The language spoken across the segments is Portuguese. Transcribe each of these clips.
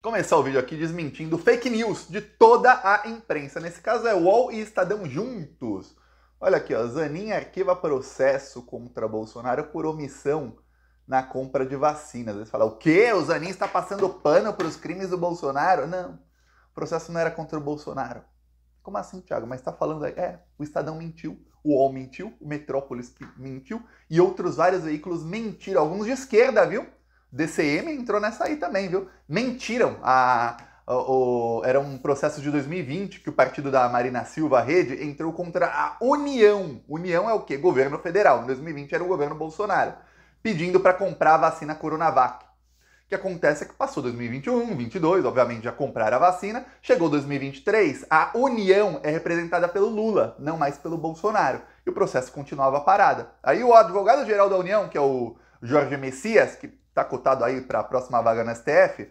Começar o vídeo aqui desmentindo fake news de toda a imprensa. Nesse caso é UOL e Estadão juntos. Olha aqui, ó, Zanin arquiva processo contra Bolsonaro por omissão na compra de vacinas. Eles falam, o quê? O Zanin está passando pano para os crimes do Bolsonaro? Não, o processo não era contra o Bolsonaro. Como assim, Thiago? Mas está falando aí? O Estadão mentiu, o UOL mentiu, o Metrópolis mentiu e outros vários veículos mentiram. Alguns de esquerda, viu? DCM entrou nessa aí também, viu? Mentiram. Era um processo de 2020 que o partido da Marina Silva, a Rede, entrou contra a União. União é o quê? Governo federal. Em 2020 era o governo Bolsonaro, pedindo para comprar a vacina Coronavac. O que acontece é que passou 2021, 2022, obviamente já compraram a vacina, chegou 2023, a União é representada pelo Lula, não mais pelo Bolsonaro, e o processo continuava parado. Aí o advogado-geral da União, que é o Jorge Messias, que está cotado aí para a próxima vaga no STF,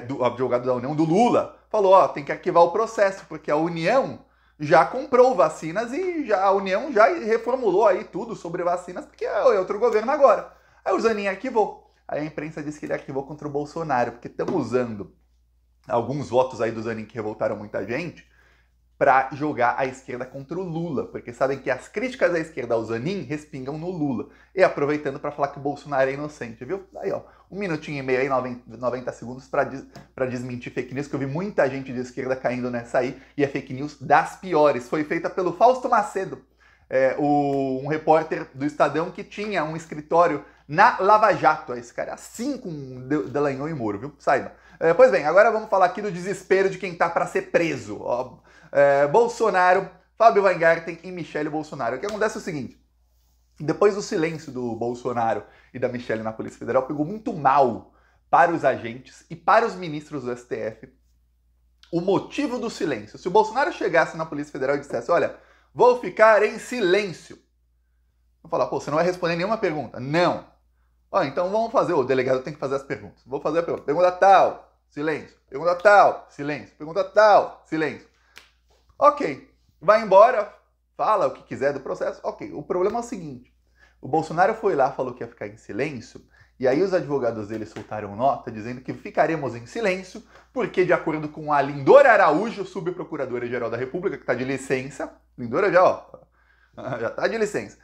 do advogado da União, do Lula, falou, ó, tem que arquivar o processo, porque a União já comprou vacinas e a União já reformulou aí tudo sobre vacinas, porque é outro governo agora. Aí o Zanin arquivou. Aí a imprensa disse que ele arquivou contra o Bolsonaro, porque estão usando alguns votos aí do Zanin que revoltaram muita gente para jogar a esquerda contra o Lula, porque sabem que as críticas da esquerda ao Zanin respingam no Lula. E aproveitando para falar que o Bolsonaro é inocente, viu? Aí, ó, 1 minutinho e meio aí, 90 segundos para desmentir fake news, que eu vi muita gente de esquerda caindo nessa aí, e é fake news das piores. Foi feita pelo Fausto Macedo, um repórter do Estadão que tinha um escritório na Lava Jato. Esse cara é assim com Dallagnol e Moro, viu? Saiba. Pois bem, agora vamos falar aqui do desespero de quem tá para ser preso. Ó, Bolsonaro, Fábio Weingarten e Michele Bolsonaro. O que acontece é o seguinte, depois do silêncio do Bolsonaro e da Michele na Polícia Federal, pegou muito mal para os agentes e para os ministros do STF o motivo do silêncio. Se o Bolsonaro chegasse na Polícia Federal e dissesse, olha, vou ficar em silêncio, vou falar, pô, você não vai responder nenhuma pergunta. Não. Ó, então vamos fazer, o delegado tem que fazer as perguntas. Vou fazer a pergunta. Pergunta tal, silêncio. Pergunta tal, silêncio. Pergunta tal, silêncio. Ok, vai embora, fala o que quiser do processo. Ok, o problema é o seguinte, o Bolsonaro foi lá, falou que ia ficar em silêncio, e aí os advogados dele soltaram nota dizendo que ficaremos em silêncio, porque de acordo com a Lindora Araújo, subprocuradora-geral da República, que está de licença, Lindora já, ó, já está de licença,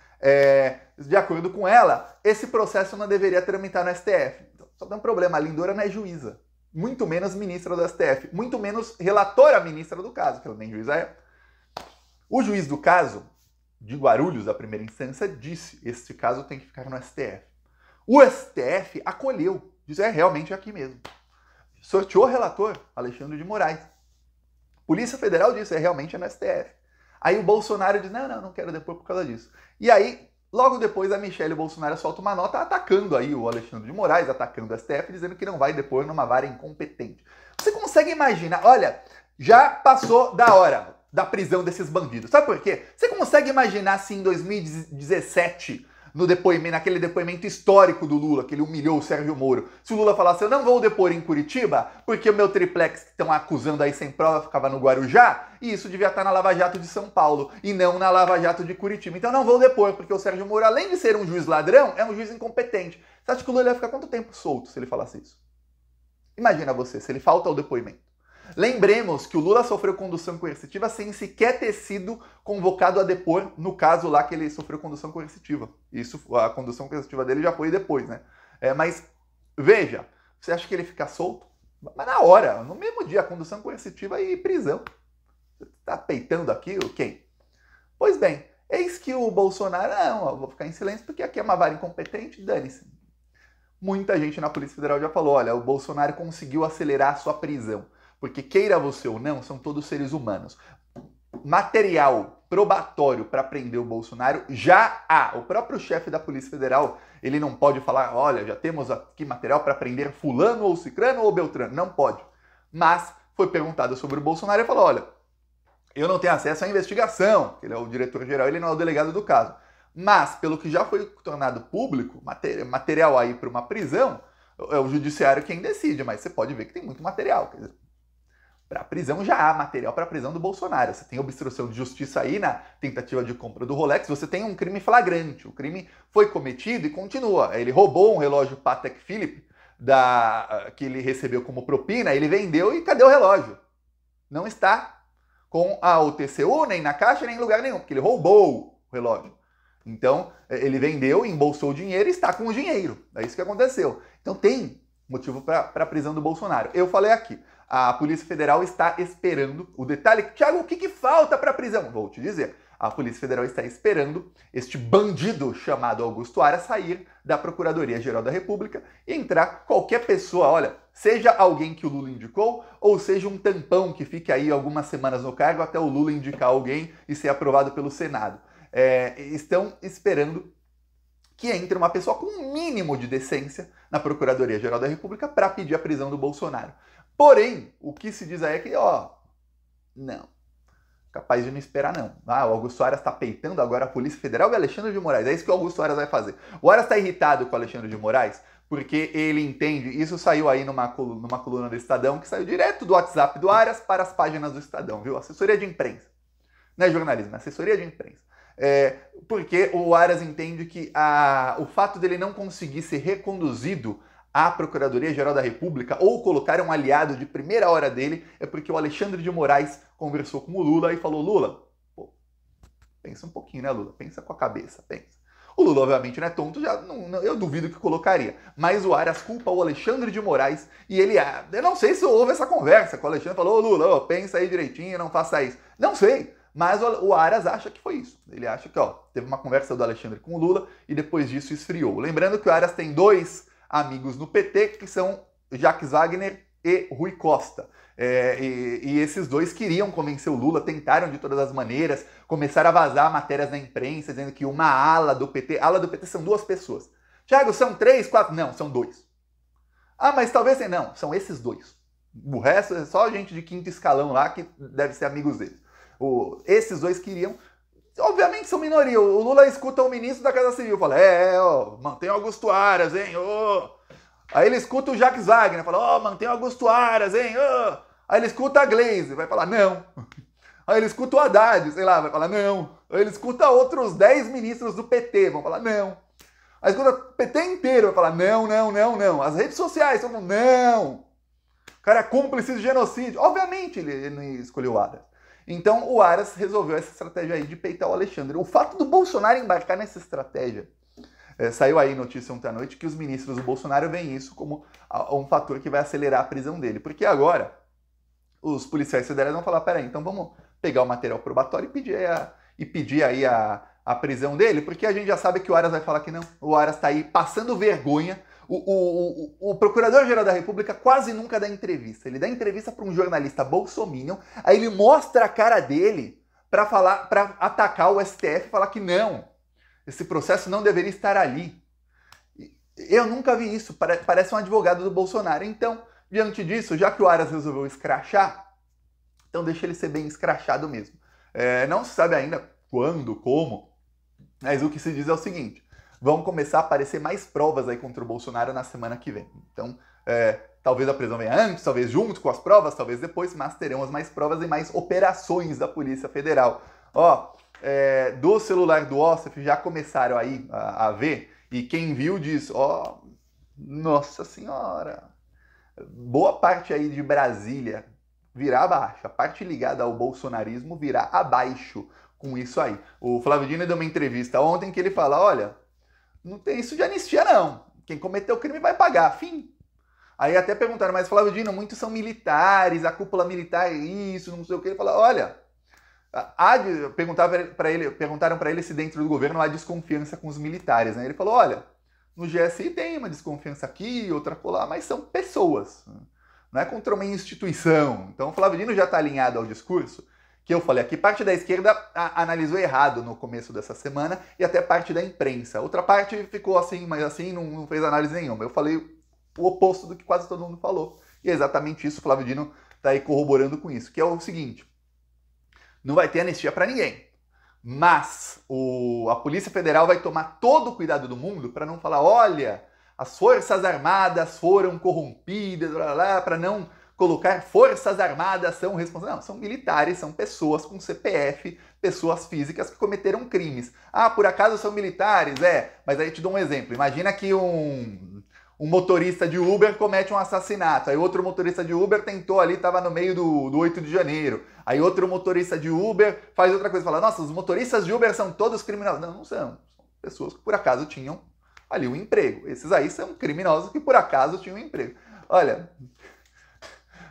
de acordo com ela, esse processo não deveria tramitar no STF. Então, só tem um problema, a Lindora não é juíza. Muito menos ministra do STF, muito menos relatora ministra do caso, que ela nem juíza é. O juiz do caso, de Guarulhos, da primeira instância, disse, este caso tem que ficar no STF. O STF acolheu, disse, realmente é aqui mesmo. Sorteou o relator, Alexandre de Moraes. Polícia Federal disse, realmente é no STF. Aí o Bolsonaro diz, não quero depor por causa disso. E aí, logo depois, a Michele Bolsonaro solta uma nota atacando aí o Alexandre de Moraes, atacando o STF, dizendo que não vai depor numa vara incompetente. Você consegue imaginar? Olha, já passou da hora da prisão desses bandidos. Sabe por quê? Você consegue imaginar se em 2017, naquele depoimento histórico do Lula, que ele humilhou o Sérgio Moro, se o Lula falasse, eu não vou depor em Curitiba, porque o meu triplex que estão acusando aí sem prova ficava no Guarujá, e isso devia estar na Lava Jato de São Paulo, e não na Lava Jato de Curitiba. Então não vou depor, porque o Sérgio Moro, além de ser um juiz ladrão, é um juiz incompetente. Você acha que o Lula ia ficar quanto tempo solto se ele falasse isso? Imagina você, se ele falta ao depoimento. Lembremos que o Lula sofreu condução coercitiva sem sequer ter sido convocado a depor no caso lá que ele sofreu condução coercitiva. Isso, a condução coercitiva dele já foi depois, né? Mas, veja, você acha que ele fica solto? Mas na hora, no mesmo dia, condução coercitiva e prisão. Você tá peitando aquilo? Quem? Pois bem, eis que o Bolsonaro, não, eu vou ficar em silêncio porque aqui é uma vara incompetente, dane-se. Muita gente na Polícia Federal já falou, olha, o Bolsonaro conseguiu acelerar a sua prisão. Porque queira você ou não, são todos seres humanos. Material probatório para prender o Bolsonaro já há. O próprio chefe da Polícia Federal, ele não pode falar, olha, já temos aqui material para prender fulano ou cicrano ou beltrano. Não pode. Mas foi perguntado sobre o Bolsonaro e falou, olha, eu não tenho acesso à investigação, ele é o diretor-geral, ele não é o delegado do caso. Mas, pelo que já foi tornado público, material aí para uma prisão, é o judiciário quem decide, mas você pode ver que tem muito material, quer dizer, para a prisão já há material para a prisão do Bolsonaro. Você tem obstrução de justiça aí na tentativa de compra do Rolex, você tem um crime flagrante. O crime foi cometido e continua. Ele roubou um relógio Patek Philippe que ele recebeu como propina, ele vendeu e cadê o relógio? Não está com o TCU, nem na caixa, nem em lugar nenhum, porque ele roubou o relógio. Então, ele vendeu, embolsou o dinheiro e está com o dinheiro. É isso que aconteceu. Então, tem motivo para a prisão do Bolsonaro. Eu falei aqui, a Polícia Federal está esperando o detalhe. Thiago, o que falta para a prisão? Vou te dizer. A Polícia Federal está esperando este bandido chamado Augusto Aras sair da Procuradoria-Geral da República e entrar qualquer pessoa, olha, seja alguém que o Lula indicou ou seja um tampão que fique aí algumas semanas no cargo até o Lula indicar alguém e ser aprovado pelo Senado. Estão esperando que entre uma pessoa com um mínimo de decência na Procuradoria-Geral da República para pedir a prisão do Bolsonaro. Porém, o que se diz aí é que, não. Capaz de não esperar, não. O Augusto Aras está peitando agora a Polícia Federal e Alexandre de Moraes. É isso que o Augusto Aras vai fazer. O Aras está irritado com o Alexandre de Moraes porque ele entende, isso saiu aí numa coluna do Estadão, que saiu direto do WhatsApp do Aras para as páginas do Estadão, viu? Assessoria de imprensa. Não é jornalismo, é assessoria de imprensa. Porque o Aras entende que o fato dele não conseguir ser reconduzido à Procuradoria-Geral da República ou colocar um aliado de primeira hora dele é porque o Alexandre de Moraes conversou com o Lula e falou: Lula, pensa um pouquinho, né, Lula? Pensa com a cabeça, pensa. O Lula, obviamente, não é tonto, eu duvido que colocaria. Mas o Aras culpa o Alexandre de Moraes e ele... Eu não sei se houve essa conversa com o Alexandre, falou: Lula, pensa aí direitinho, não faça isso. Não sei. Mas o Aras acha que foi isso. Ele acha que teve uma conversa do Alexandre com o Lula e depois disso esfriou. Lembrando que o Aras tem dois amigos no PT, que são Jacques Wagner e Rui Costa. E esses dois queriam convencer o Lula, tentaram de todas as maneiras, começaram a vazar matérias na imprensa, dizendo que uma ala do PT são duas pessoas. Thiago, são 3, 4? Não, são 2. Mas talvez não, são esses 2. O resto é só gente de quinto escalão lá que deve ser amigos deles. Esses 2 queriam... Obviamente são minoria. O Lula escuta o ministro da Casa Civil, fala: mantém o Augusto Aras, hein? Aí ele escuta o Jacques Wagner, fala: mantém o Augusto Aras, hein? Aí ele escuta a Gleisi, vai falar: não. Aí ele escuta o Haddad, sei lá, vai falar: não. Aí ele escuta outros 10 ministros do PT, vão falar: não. Aí escuta o PT inteiro, vai falar: não, não, não, não. As redes sociais falam: não. O cara é cúmplice de genocídio. Obviamente ele não escolheu o Aras. Então o Aras resolveu essa estratégia aí de peitar o Alexandre. O fato do Bolsonaro embarcar nessa estratégia, saiu aí notícia ontem à noite que os ministros do Bolsonaro veem isso como um fator que vai acelerar a prisão dele. Porque agora os policiais federais vão falar: peraí, então vamos pegar o material probatório e pedir aí a prisão dele, porque a gente já sabe que o Aras vai falar que não. O Aras está aí passando vergonha. O Procurador-Geral da República quase nunca dá entrevista. Ele dá entrevista para um jornalista bolsominion, aí ele mostra a cara dele para atacar o STF e falar que não, esse processo não deveria estar ali. Eu nunca vi isso, parece um advogado do Bolsonaro. Então, diante disso, já que o Aras resolveu escrachar, então deixa ele ser bem escrachado mesmo. Não se sabe ainda quando, como, mas o que se diz é o seguinte: vão começar a aparecer mais provas aí contra o Bolsonaro na semana que vem. Então, talvez a prisão venha antes, talvez junto com as provas, talvez depois, mas teremos mais provas e mais operações da Polícia Federal. Do celular do Ossef já começaram aí a ver, e quem viu diz: nossa senhora, boa parte aí de Brasília virá abaixo, a parte ligada ao bolsonarismo virá abaixo com isso aí. O Flávio Dino deu uma entrevista ontem que ele fala: olha, não tem isso de anistia não, quem cometeu crime vai pagar, fim. Aí até perguntaram: mas Flávio Dino, muitos são militares, a cúpula militar é isso, não sei o que. Ele fala: olha, perguntaram para ele se dentro do governo há desconfiança com os militares, né? Ele falou: olha, no GSI tem uma desconfiança aqui, outra colar, mas são pessoas, não é contra uma instituição. Então o Flávio Dino já está alinhado ao discurso que eu falei aqui. Parte da esquerda analisou errado no começo dessa semana e até parte da imprensa. Outra parte ficou assim, mas assim não fez análise nenhuma. Eu falei o oposto do que quase todo mundo falou. E é exatamente isso, o Flávio Dino está aí corroborando com isso, que é o seguinte: não vai ter anistia para ninguém, mas a Polícia Federal vai tomar todo o cuidado do mundo para não falar: olha, as Forças Armadas foram corrompidas, para não colocar Forças Armadas são responsáveis. Não, são militares, são pessoas com CPF, pessoas físicas que cometeram crimes. Por acaso são militares? Mas aí te dou um exemplo. Imagina que um um motorista de Uber comete um assassinato, aí outro motorista de Uber tentou ali, estava no meio do 8 de janeiro, aí outro motorista de Uber faz outra coisa, fala, nossa, os motoristas de Uber são todos criminosos. Não, não são. São pessoas que por acaso tinham ali um emprego. Esses aí são criminosos que por acaso tinham um emprego. Olha,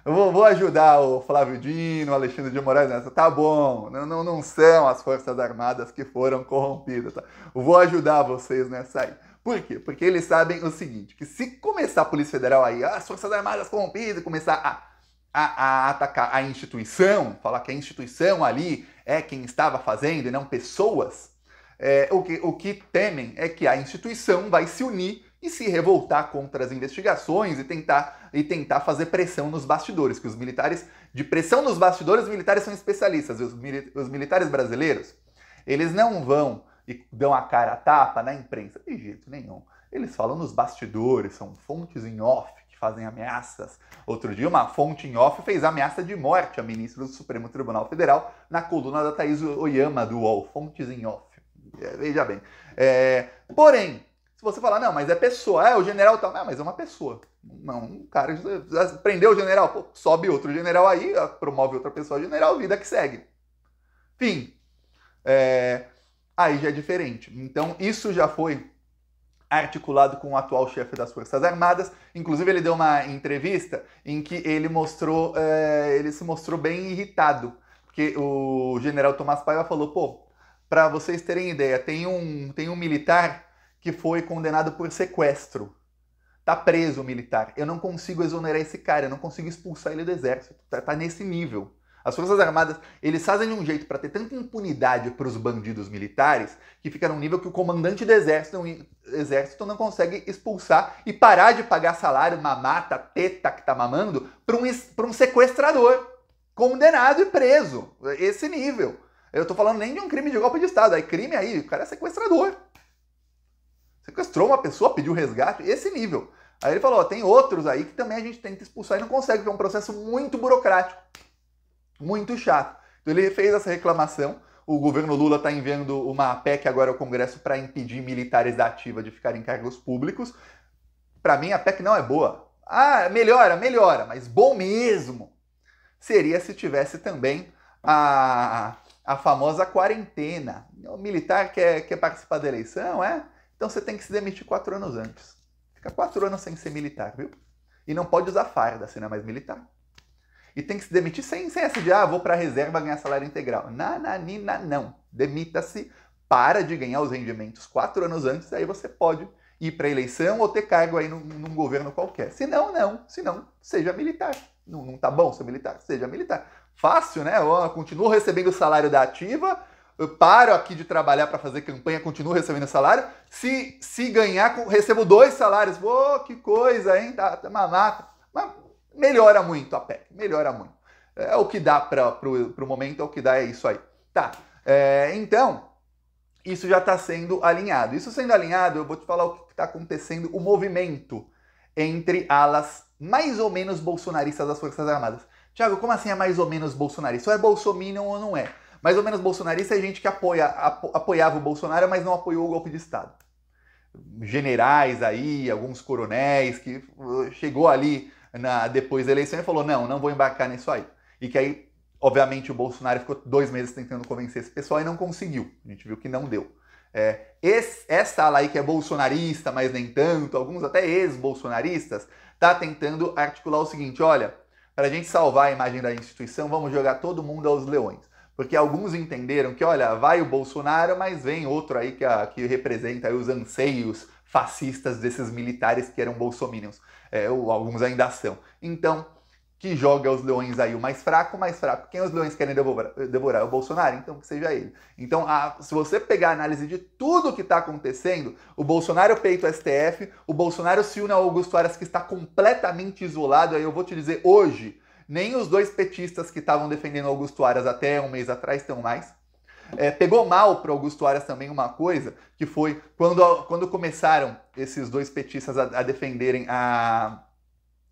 eu vou ajudar o Flávio Dino, o Alexandre de Moraes nessa. Tá bom, não são as Forças Armadas que foram corrompidas. Tá? Eu vou ajudar vocês nessa aí. Por quê? Porque eles sabem o seguinte, que se começar a Polícia Federal aí, as Forças Armadas corrompidas, começar a atacar a instituição, falar que a instituição ali é quem estava fazendo e não pessoas, o que temem é que a instituição vai se unir e se revoltar contra as investigações e tentar fazer pressão nos bastidores, que os militares, de pressão nos bastidores, os militares são especialistas, os militares brasileiros, eles não vão e dão a cara a tapa na imprensa, de jeito nenhum. Eles falam nos bastidores, são fontes em off que fazem ameaças. Outro dia uma fonte em off fez ameaça de morte a ministra do Supremo Tribunal Federal na coluna da Thaís Oyama do UOL, fontes em off. Veja bem. Porém, se você falar, não, mas é pessoa, o general tal, não, mas é uma pessoa. Não, um cara prendeu o general, pô, sobe outro general aí, promove outra pessoa general, vida que segue. Fim. Aí já é diferente. Então, isso já foi articulado com o atual chefe das Forças Armadas. Inclusive, ele deu uma entrevista em que ele se mostrou bem irritado, porque o general Tomás Paiva falou, pô, para vocês terem ideia, tem um militar que foi condenado por sequestro. Tá preso o militar. Eu não consigo exonerar esse cara, eu não consigo expulsar ele do exército. Tá nesse nível. As Forças Armadas, eles fazem de um jeito para ter tanta impunidade para os bandidos militares que fica num nível que o comandante do exército não consegue expulsar e parar de pagar salário, mamata, teta que tá mamando para um sequestrador condenado e preso. Esse nível. Eu tô falando nem de um crime de golpe de Estado, aí crime aí, o cara é sequestrador. Sequestrou uma pessoa, pediu resgate, esse nível. Aí ele falou, tem outros aí que também a gente tenta expulsar e não consegue, porque é um processo muito burocrático. Muito chato. Então ele fez essa reclamação. O governo Lula está enviando uma PEC agora ao Congresso para impedir militares da ativa de ficarem em cargos públicos. Para mim a PEC não é boa. Melhora, mas bom mesmo seria se tivesse também a famosa quarentena. O militar quer participar da eleição, então você tem que se demitir 4 anos antes. Fica 4 anos sem ser militar, viu? E não pode usar farda se não é mais militar. E tem que se demitir sem essa de, vou para a reserva ganhar salário integral. Não. Demita-se, para de ganhar os rendimentos 4 anos antes, aí você pode ir para a eleição ou ter cargo aí num governo qualquer. Se não, seja militar. Não tá bom ser militar? Seja militar. Fácil, né? Eu continuo recebendo o salário da ativa, eu paro aqui de trabalhar para fazer campanha, continuo recebendo salário. Se ganhar, recebo 2 salários. Que coisa, hein? Tá mamata. Mas melhora muito a PEC, melhora muito. É o que dá pro momento, é o que dá, é isso aí. Tá, então, isso já está sendo alinhado. Isso sendo alinhado, eu vou te falar o que está acontecendo, o movimento entre alas mais ou menos bolsonaristas das Forças Armadas. Tiago, como assim é mais ou menos bolsonarista? Ou é bolsominion ou não é? Mais ou menos bolsonarista é gente que apoiava o Bolsonaro, mas não apoiou o golpe de Estado. Generais aí, alguns coronéis, que chegou ali depois da eleição e falou, não vou embarcar nisso aí. E que aí, obviamente, o Bolsonaro ficou 2 meses tentando convencer esse pessoal e não conseguiu. A gente viu que não deu. Essa ala aí que é bolsonarista, mas nem tanto, alguns até ex-bolsonaristas, tá tentando articular o seguinte, olha, para a gente salvar a imagem da instituição, vamos jogar todo mundo aos leões. Porque alguns entenderam que, olha, vai o Bolsonaro, mas vem outro aí que representa aí os anseios fascistas desses militares que eram bolsominions. Alguns ainda são. Então, que joga os leões aí o mais fraco. Quem os leões querem devorar? É o Bolsonaro? Então que seja ele. Então, se você pegar a análise de tudo que está acontecendo, o Bolsonaro peita o STF, o Bolsonaro se une ao Augusto Aras, que está completamente isolado. Aí eu vou te dizer, hoje, nem os 2 petistas que estavam defendendo o Augusto Aras até 1 mês atrás estão mais. Pegou mal para Augusto Aras também uma coisa, que foi quando começaram esses 2 petistas a defenderem a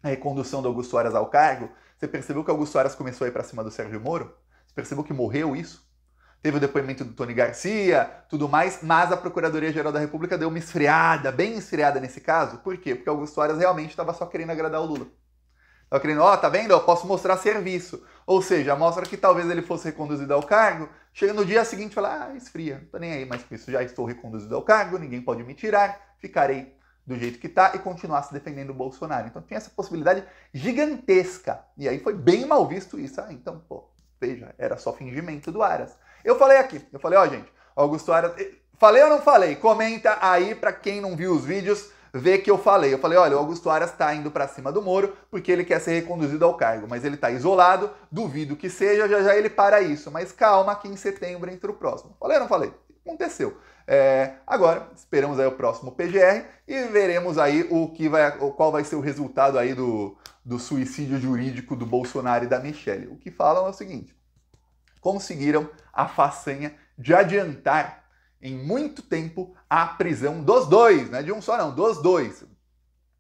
recondução do Augusto Aras ao cargo, você percebeu que o Augusto Aras começou a ir para cima do Sérgio Moro? Você percebeu que morreu isso? teve o depoimento do Tony Garcia, tudo mais, mas a Procuradoria-Geral da República deu uma esfriada, bem esfriada nesse caso. Por quê? Porque Augusto Aras realmente estava só querendo agradar o Lula. Estava querendo, ó, tá vendo? Eu posso mostrar serviço. Ou seja, mostra que talvez ele fosse reconduzido ao cargo, chega no dia seguinte e fala, esfria, não tô nem aí mais com isso, já estou reconduzido ao cargo, ninguém pode me tirar, ficarei do jeito que tá e continuar se defendendo do Bolsonaro. Então tinha essa possibilidade gigantesca. E aí foi bem mal visto isso. Então, pô, veja, era só fingimento do Aras. Eu falei aqui, ó, gente, Augusto Aras... Falei ou não falei? Comenta aí pra quem não viu os vídeos, ver que eu falei. Eu falei, olha, o Augusto Aras tá indo pra cima do Moro porque ele quer ser reconduzido ao cargo, mas ele tá isolado, duvido que seja, já já ele para isso. Mas calma que em setembro entra o próximo. Falei ou não falei? Aconteceu. Agora, esperamos aí o próximo PGR e veremos aí qual vai ser o resultado aí do suicídio jurídico do Bolsonaro e da Michelle. O que falam é o seguinte, conseguiram a façanha de adiantar em muito tempo a prisão dos dois, não é de um só não, dos dois.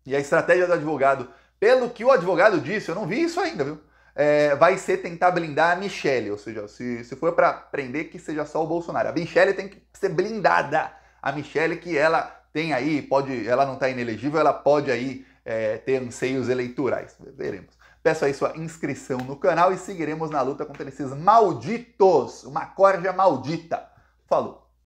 E a estratégia do advogado, pelo que o advogado disse, eu não vi isso ainda, viu? Vai ser tentar blindar a Michelle, ou seja, se for para prender, que seja só o Bolsonaro. A Michelle tem que ser blindada. A Michelle que ela tem aí, ela não está inelegível, ela pode aí ter anseios eleitorais. Veremos. Peço aí sua inscrição no canal e seguiremos na luta contra esses malditos, uma corja maldita. Falou!